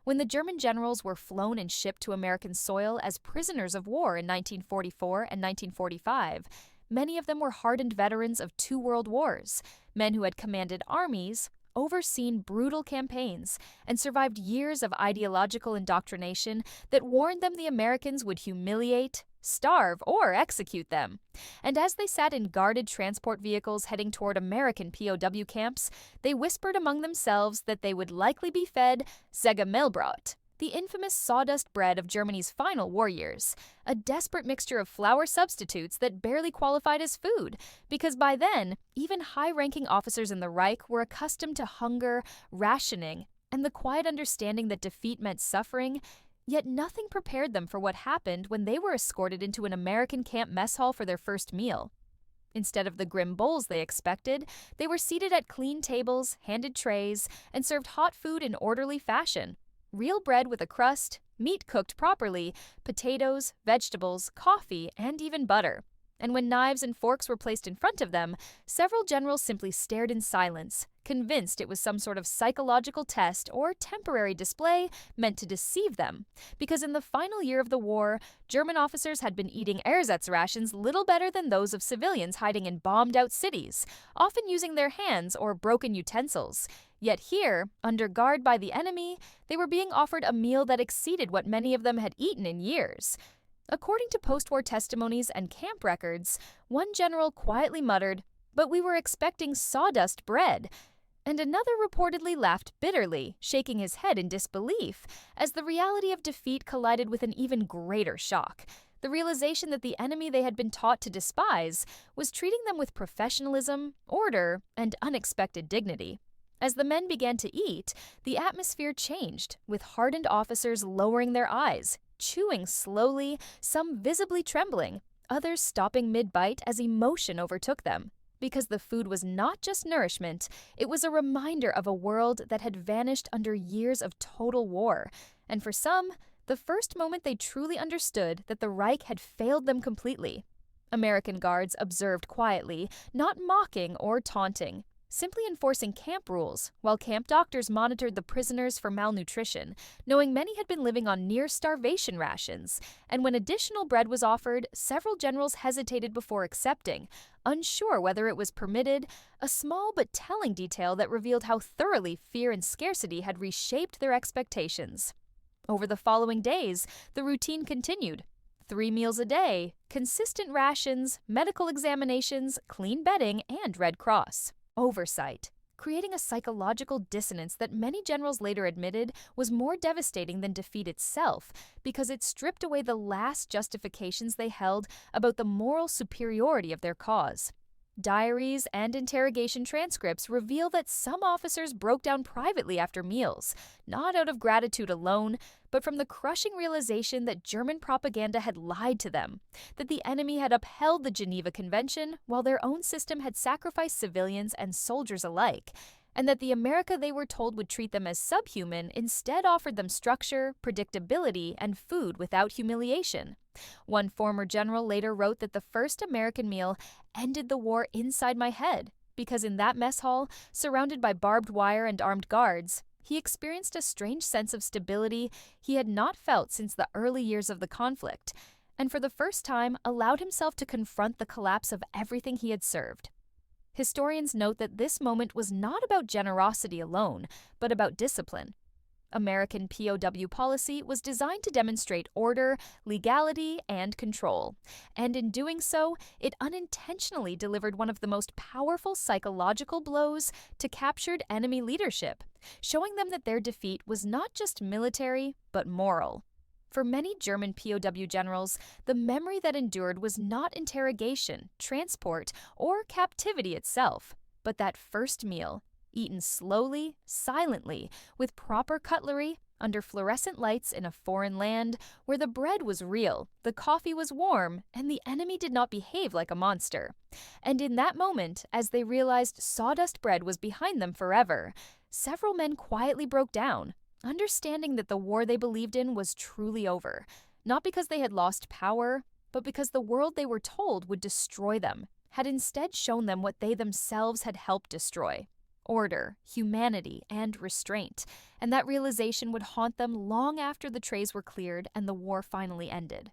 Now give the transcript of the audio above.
When the German generals were flown and shipped to American soil as prisoners of war in 1944 and 1945, many of them were hardened veterans of two world wars, men who had commanded armies, overseen brutal campaigns, and survived years of ideological indoctrination that warned them the Americans would humiliate, starve, or execute them. And as they sat in guarded transport vehicles heading toward American POW camps, they whispered among themselves that they would likely be fed Sägemehlbrot, the infamous sawdust bread of Germany's final war years, a desperate mixture of flour substitutes that barely qualified as food, because by then, even high-ranking officers in the Reich were accustomed to hunger, rationing, and the quiet understanding that defeat meant suffering. Yet nothing prepared them for what happened when they were escorted into an American camp mess hall for their first meal. Instead of the grim bowls they expected, they were seated at clean tables, handed trays, and served hot food in orderly fashion. Real bread with a crust, meat cooked properly, potatoes, vegetables, coffee, and even butter. And when knives and forks were placed in front of them, several generals simply stared in silence, convinced it was some sort of psychological test or temporary display meant to deceive them. Because in the final year of the war, German officers had been eating ersatz rations little better than those of civilians hiding in bombed-out cities, often using their hands or broken utensils. Yet here, under guard by the enemy, they were being offered a meal that exceeded what many of them had eaten in years. According to post-war testimonies and camp records, one general quietly muttered, "But we were expecting sawdust bread," and another reportedly laughed bitterly, shaking his head in disbelief, as the reality of defeat collided with an even greater shock. The realization that the enemy they had been taught to despise was treating them with professionalism, order, and unexpected dignity. As the men began to eat, the atmosphere changed, with hardened officers lowering their eyes, chewing slowly, some visibly trembling, others stopping mid-bite as emotion overtook them. Because the food was not just nourishment, it was a reminder of a world that had vanished under years of total war. And for some, the first moment they truly understood that the Reich had failed them completely. American guards observed quietly, not mocking or taunting, simply enforcing camp rules, while camp doctors monitored the prisoners for malnutrition, knowing many had been living on near-starvation rations. And when additional bread was offered, several generals hesitated before accepting, unsure whether it was permitted, a small but telling detail that revealed how thoroughly fear and scarcity had reshaped their expectations. Over the following days, the routine continued. 3 meals a day, consistent rations, medical examinations, clean bedding, and Red Cross oversight, creating a psychological dissonance that many generals later admitted was more devastating than defeat itself because it stripped away the last justifications they held about the moral superiority of their cause. Diaries and interrogation transcripts reveal that some officers broke down privately after meals, not out of gratitude alone, but from the crushing realization that German propaganda had lied to them, that the enemy had upheld the Geneva Convention while their own system had sacrificed civilians and soldiers alike, and that the America they were told would treat them as subhuman instead offered them structure, predictability, and food without humiliation. One former general later wrote that the first American meal ended the war inside my head, because in that mess hall, surrounded by barbed wire and armed guards, he experienced a strange sense of stability he had not felt since the early years of the conflict, and for the first time allowed himself to confront the collapse of everything he had served. Historians note that this moment was not about generosity alone, but about discipline. American POW policy was designed to demonstrate order, legality, and control, and in doing so, it unintentionally delivered one of the most powerful psychological blows to captured enemy leadership, showing them that their defeat was not just military, but moral. For many German POW generals, the memory that endured was not interrogation, transport, or captivity itself, but that first meal, eaten slowly, silently, with proper cutlery, under fluorescent lights in a foreign land, where the bread was real, the coffee was warm, and the enemy did not behave like a monster. And in that moment, as they realized sawdust bread was behind them forever, several men quietly broke down, understanding that the war they believed in was truly over, not because they had lost power, but because the world they were told would destroy them had instead shown them what they themselves had helped destroy: order, humanity, and restraint, and that realization would haunt them long after the trays were cleared and the war finally ended.